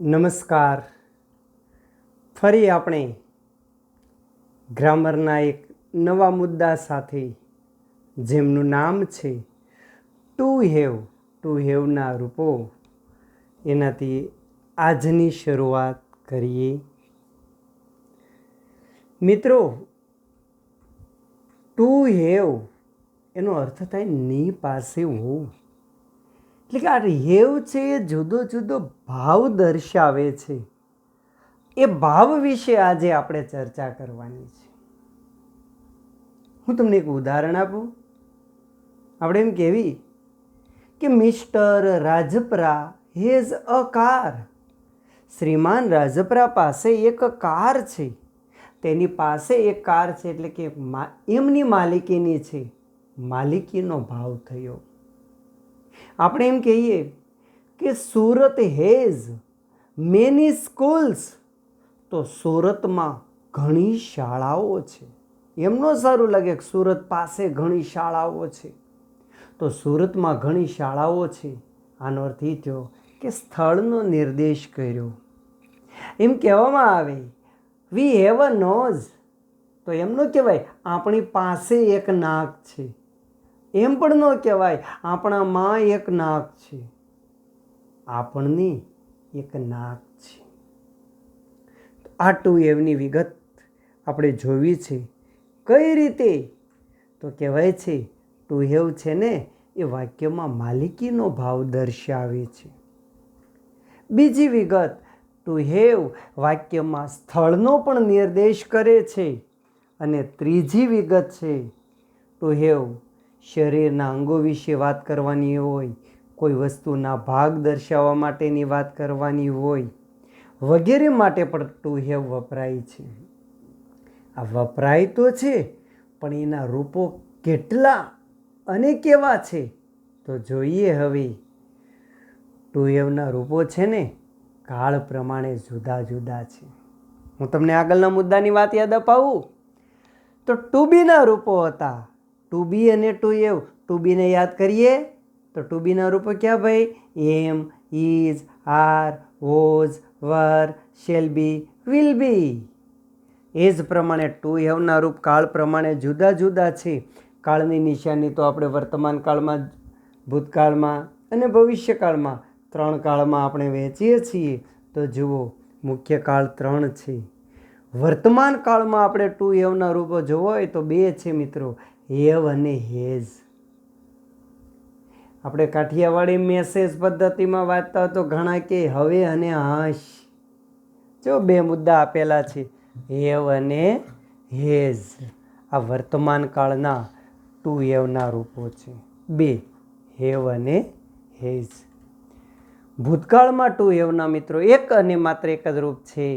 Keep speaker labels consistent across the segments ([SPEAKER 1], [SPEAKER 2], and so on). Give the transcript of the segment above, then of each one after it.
[SPEAKER 1] નમસ્કાર. ફરી આપણે ગ્રામરના એક નવા મુદ્દા સાથે, જેમનું નામ છે ટુ હેવના રૂપો, એનાથી આજની શરૂઆત કરીએ. મિત્રો, ટુ હેવ એનો અર્થ થાય ની પાસે હોવું. એટલે કે આ હેવ છે એ જુદો જુદો ભાવ દર્શાવે છે. એ ભાવ વિશે આજે આપણે ચર્ચા કરવાની છે. હું તમને એક ઉદાહરણ આપું. આપણે એમ કહેવી કે mister Rajpara has a car. શ્રીમાન રાજપરા પાસે એક કાર છે. તેની પાસે એક કાર છે એટલે કે એમની માલિકીની છે. માલિકીનો ભાવ થયો. આપણે એમ કહીએ કે સુરત હેઝ મેની સ્કૂલ્સ. તો સુરતમાં ઘણી શાળાઓ છે. એમનો સારું લાગે કે સુરત પાસે ઘણી શાળાઓ છે. તો સુરતમાં ઘણી શાળાઓ છે, આનો અર્થ એ થયો કે સ્થળનો નિર્દેશ કર્યો. એમ કહેવામાં આવે વી હેવ અ નોઝ. તો એમ ન કહેવાય આપણી પાસે એક નાક છે. એમ પણ ન કહેવાય આપણામાં એક નાક છે. આપણની એક નાક છે. આ ટુ હેવની વિગત આપણે જોવી છે. કઈ રીતે? તો કહેવાય છે ટુ હેવ છે ને એ વાક્યમાં માલિકીનો ભાવ દર્શાવે છે. બીજી વિગત, ટુ હેવ વાક્યમાં સ્થળનો પણ નિર્દેશ કરે છે. અને ત્રીજી વિગત છે, ટુ હેવ શરીરના અંગો વિશે વાત કરવાની હોય, કોઈ વસ્તુના ભાગ દર્શાવવા માટેની વાત કરવાની હોય, વગેરે માટે પણ ટુ હેવ વપરાય છે. આ વપરાય તો છે, પણ એના રૂપો કેટલા અને કેવા છે તો જોઈએ. હવે ટુ હેવના રૂપો છે ને કાળ પ્રમાણે જુદા જુદા છે. હું તમને આગળના મુદ્દાની વાત યાદ અપાવું તો ટુ બીના રૂપો હતા. ટુ બી અને ટુ હેવ. ટુ બીને યાદ કરીએ તો ટુ બીના રૂપો ક્યાં ભાઈ? Am, is, are, was, were, shall be, will be. એ જ પ્રમાણે ટુ હેવના રૂપ કાળ પ્રમાણે જુદા જુદા છે. કાળની નિશાની તો આપણે વર્તમાન કાળમાં, ભૂતકાળમાં અને ભવિષ્યકાળમાં, 3 કાળમાં આપણે વહેંચીએ છીએ. તો જુઓ, મુખ્ય કાળ 3 છે. વર્તમાન કાળમાં આપણે ટુ હેવના રૂપો જોવો હોય તો 2 છે મિત્રો, હેવ અને હેઝ. આપણે કાઠિયાવાડી મેસેજ પદ્ધતિમાં વાંચતા તો ઘણા કે હવે અને હાશ. જો 2 મુદ્દા આપેલા છે, હેવ અને હેઝ. આ વર્તમાન કાળના ટુ હેવના રૂપો છે, 2, હેવ અને હેઝ. ભૂતકાળમાં ટુ હેવના મિત્રો એક અને માત્ર એક જ રૂપ છે,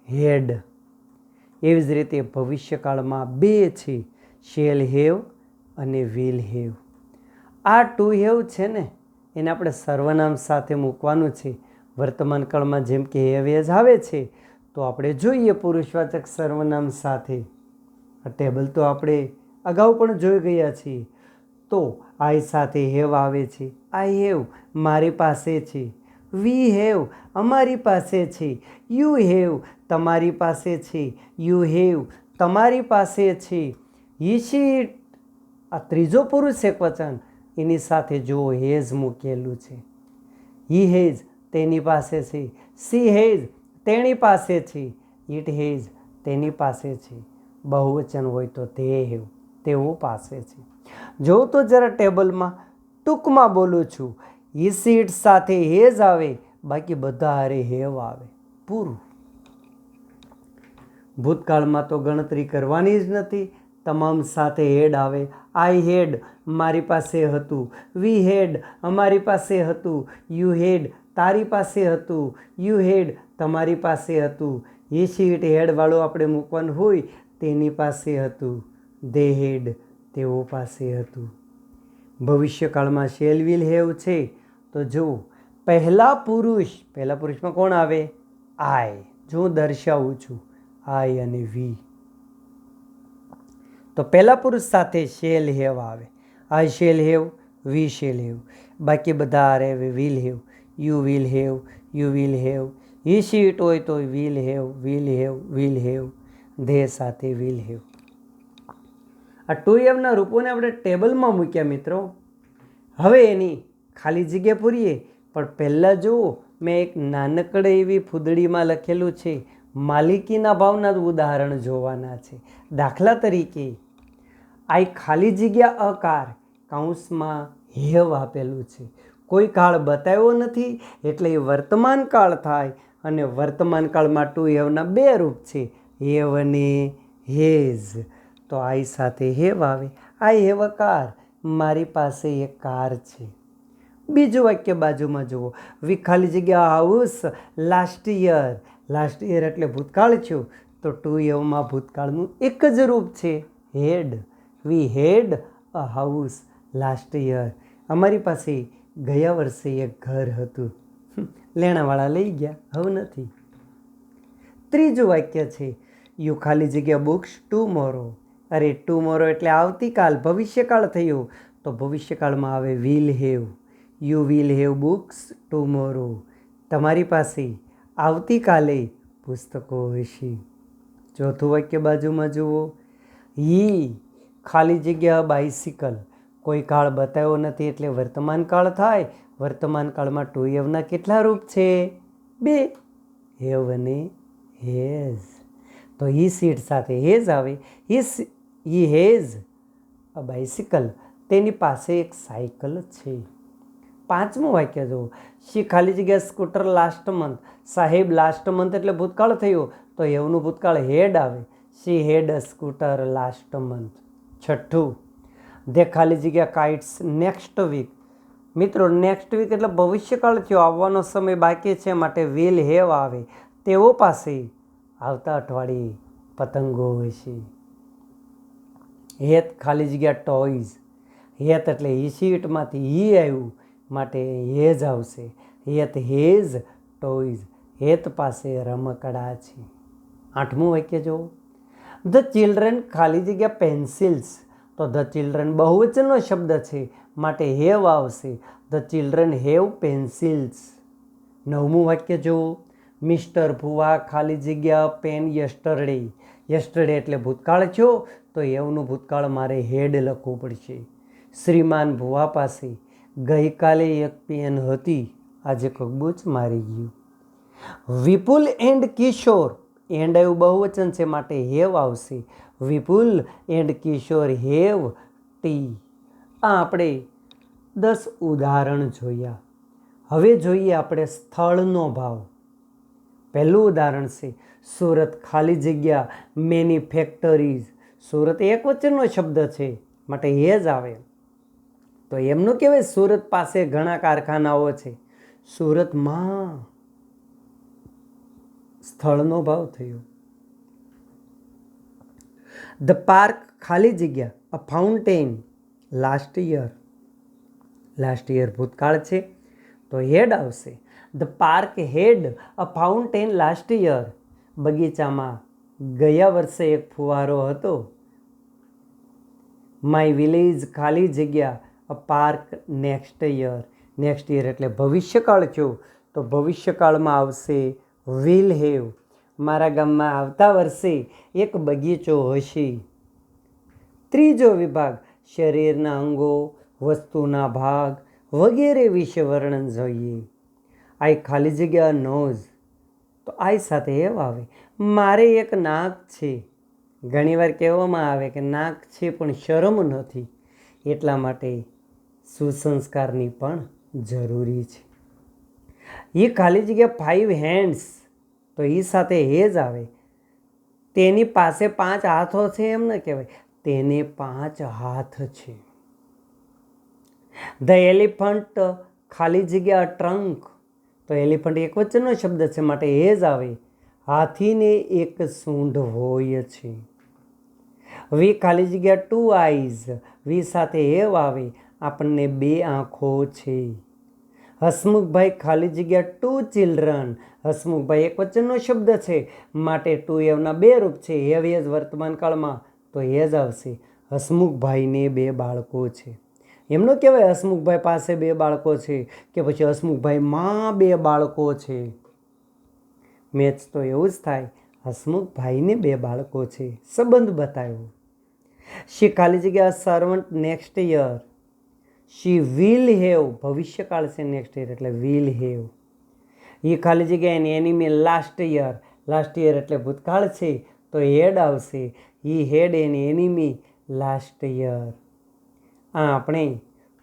[SPEAKER 1] હેડ. એવી જ રીતે ભવિષ્યકાળમાં 2 છે, શેલ હેવ અને વિલ હેવ. આ ટુ હેવ છે ને એને આપણે સર્વનામ સાથે મૂકવાનું છે. વર્તમાન કાળમાં જેમ કે હેવ હેઝ આવે છે તો આપણે જોઈએ પુરુષવાચક સર્વનામ સાથે. આ ટેબલ તો આપણે અગાઉ પણ જોઈ ગયા છીએ. તો આઈ સાથે હેવ આવે છે. આઈ હેવ મારી પાસે છે. વી હેવ અમારી પાસે છે. યુ હેવ તમારી પાસે છે. યુ હેવ તમારી પાસે છે. હી શી, આ ત્રીજો પુરુષ એકવચન, એની સાથે જુઓ હેઝ મૂકેલું છે. હી હેઝ તેની પાસે છે. સી હેઝ તેણી પાસે છે. ઇટ હેઝ તેની પાસે છે. બહુવચન હોય તો તે હેવ તેઓ પાસે છે. જો તો જરા ટેબલમાં ટૂંકમાં બોલું છું. હી સીટ સાથે હેઝ આવે, બાકી બધા હારે હેવ આવે, પૂરું. ભૂતકાળમાં તો ગણતરી કરવાની જ નથી, તમામ સાથે હેડ આવે. આઈ હેડ મારી પાસે હતું. વી હેડ અમારી પાસે હતું. યુ હેડ તારી પાસે હતું. યુ હેડ તમારી પાસે હતું. એ સીટ હેડવાળું આપણે મૂકવાનું હોય તેની પાસે હતું. દે હેડ તેઓ પાસે હતું. ભવિષ્યકાળમાં શેલ વિલ હેવ છે. તો જુઓ, પહેલા પુરુષમાં કોણ આવે? આઈ. જો હું દર્શાવું છું આઈ અને વી, તો પહેલા પુરુષ સાથે શેલ હેવ આવે. આઈ shell have, we shall have. બાકી બધા હારે will have. You will have, you will have, he seat હોય તો વિલ હેવ ધે સાથે વિલ હેવ. આ ટુ હેવના રૂપોને આપણે ટેબલમાં મૂક્યા મિત્રો. હવે એની ખાલી જગ્યા પૂરીએ, પણ પહેલાં જુઓ મેં એક નાનકડે એવી ફૂદડીમાં લખેલું છે, માલિકીના ભાવના જ ઉદાહરણ જોવાના છે. દાખલા તરીકે આ ખાલી જગ્યા અકાર કૌંસમાં હેવ આપેલું છે, કોઈ કાળ બતાવ્યો નથી એટલે એ વર્તમાન કાળ થાય, અને વર્તમાન કાળમાં ટુ હેવના બે રૂપ છે, હેવ અને હેઝ. તો આ સાથે હેવ આવે. આ હેવ કાર, મારી પાસે એક કાર છે. બીજું વાક્ય બાજુમાં જુઓ, વી ખાલી જગ્યા house last year. Last year એટલે ભૂતકાળ થયું, તો ટુ હેવમાં ભૂતકાળનું એક જ રૂપ છે, હેડ. વી હેડ અ હાઉસ લાસ્ટ યર. અમારી પાસે ગયા વર્ષે એક ઘર હતું, લેણાવાળા લઈ ગયા, હવે નથી. ત્રીજું વાક્ય છે, યુ ખાલી જગ્યા બુક્સ ટુમોરો. અરે ટુમોરો એટલે આવતીકાલ, ભવિષ્યકાળ થયું, તો ભવિષ્યકાળમાં આવે will have. You will have books tomorrow. તમારી પાસે આવતીકાલે પુસ્તકો હશે. ચોથું વાક્ય બાજુમાં જુઓ, હી ખાલી જગ્યા બાઇસિકલ. કોઈ કાળ બતાવ્યો નથી એટલે વર્તમાન કાળ થાય. વર્તમાન કાળમાં ટુ હેવના કેટલા રૂપ છે? બે, હેવ અને હેઝ. તો હી સીટ સાથે હેઝ આવે. He has a bicycle. તેની પાસે એક સાયકલ છે. પાંચમું વાક્ય જુઓ, શી ખાલી જગ્યા સ્કૂટર લાસ્ટ મંથ. સાહેબ લાસ્ટ મંથ એટલે ભૂતકાળ થયું, તો હેવનું ભૂતકાળ હેડ આવે. શી હેડ અ સ્કૂટર લાસ્ટ મંથ. છઠ્ઠું, દે ખાલી જગ્યા કાઇટ્સ નેક્સ્ટ વીક. મિત્રો નેક્સ્ટ વીક એટલે ભવિષ્યકાળ થયો, આવવાનો સમય બાકી છે, માટે વિલ હેવ આવે. તેઓ પાસે આવતા અઠવાડિયે પતંગો હશે. હેત ખાલી જગ્યા ટોયઝ. હેત એટલે હી સીટમાંથી હી આવ્યું, માટે હેઝ આવશે. હેત હેઝ ટોયઝ. હેત પાસે રમકડા છે. આઠમું વાક્ય જુઓ, ધ ચિલ્ડ્રન ખાલી જગ્યા પેન્સિલ્સ. તો ધ ચિલ્ડ્રન બહુવચનનો શબ્દ છે, માટે હેવ આવશે. The children have pencils. નવમું વાક્ય જુઓ, મિસ્ટર ભુવા ખાલી જગ્યા પેન યસ્ટરડે. યસ્ટરડે એટલે ભૂતકાળ થયો, તો હેવનું ભૂતકાળ મારે હેડ લખવું પડશે. શ્રીમાન ભુવા પાસે ગઈકાલે એક પેન હતી, આજે કગબૂચ મારી ગયું. વિપુલ એન્ડ કિશોર. એન્ડ આવ્યું બહુવચન છે, માટે હેવ આવશે. વિપુલ એન્ડ કિશોર હેવ ટી. આ આપણે 10 ઉદાહરણ જોયા. હવે જોઈએ આપણે સ્થળનો ભાવ. પહેલું ઉદાહરણ છે, સુરત ખાલી જગ્યા મેન્યુફેક્ચરીઝ. સુરત એક વચનનો શબ્દ છે, માટે હેઝ આવે. તો એમનું કહેવાય સુરત પાસે ઘણા કારખાનાઓ છે. સુરતમાં સ્થળનો ભાવ થયો. ધ પાર્ક ખાલી જગ્યા a fountain last year. Last year ભૂતકાળ છે, તો હેડ આવશે. The park had a fountain last year. બગીચામાં ગયા વર્ષે એક ફુવારો હતો. માય વિલેજ ખાલી જગ્યા a park next year. Next year એટલે ભવિષ્યકાળ થયો, તો ભવિષ્યકાળમાં આવશે વિલ હેવ. મારા ગામમાં આવતા વર્ષે એક બગીચો હશે. ત્રીજો વિભાગ, શરીરના અંગો, વસ્તુના ભાગ વગેરે વિશે વર્ણન જોઈએ. આ ખાલી જગ્યા નોઝ. તો આ સાથે હેવ આવે. મારે એક નાક છે. ઘણીવાર કહેવામાં આવે કે નાક છે પણ શરમ નથી, એટલા માટે સુસંસ્કારની પણ જરૂરી છે. એ ખાલી જગ્યા 5 હેન્ડ્સ. તો એ સાથે હેઝ આવે. તેની પાસે 5 હાથો છે એમ ન કહેવાય, તેને 5 હાથ છે. ધ એલિફન્ટ ખાલી જગ્યા ટ્રંક. તો એલિફન્ટ એક વચનનો શબ્દ છે, માટે હેઝ આવે. હાથીને એક સૂંઢ હોય છે. વી ખાલી જગ્યા 2 આઈઝ. વી સાથે હેવ આવે. આપણને 2 આંખો છે. હસમુખભાઈ ખાલી જગ્યા 2 ચિલ્ડ્રન. હસમુખભાઈ એક વચનનો શબ્દ છે, માટે ટુ હેવના 2 રૂપ છે. હેવ હેઝ વર્તમાન કાળમાં, તો હેઝ આવશે. હસમુખભાઈને 2 બાળકો છે. એમનો કહેવાય હસમુખભાઈ પાસે 2 બાળકો છે, કે પછી હસમુખભાઈમાં 2 બાળકો છે. મેચ તો એવું જ થાય. હસમુખભાઈને 2 બાળકો છે. સંબંધ બતાવ્યો. શી ખાલી જગ્યા servant next year. She will have, ભવિષ્યકાળ છે નેક્સ્ટ યર એટલે વિલ હેવ. એ ખાલી જગ્યા an enemy last year. Last year એટલે ભૂતકાળ છે તો હેડ આવશે. He had an enemy last year. આ આપણે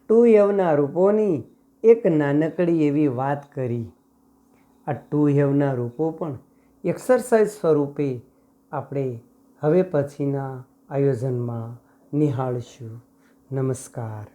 [SPEAKER 1] ટુ હેવના રૂપોની એક નાનકડી એવી વાત કરી. આ ટુ હેવના રૂપો પણ એક્સરસાઇઝ સ્વરૂપે આપણે હવે પછીના આયોજનમાં નિહાળશું. નમસ્કાર.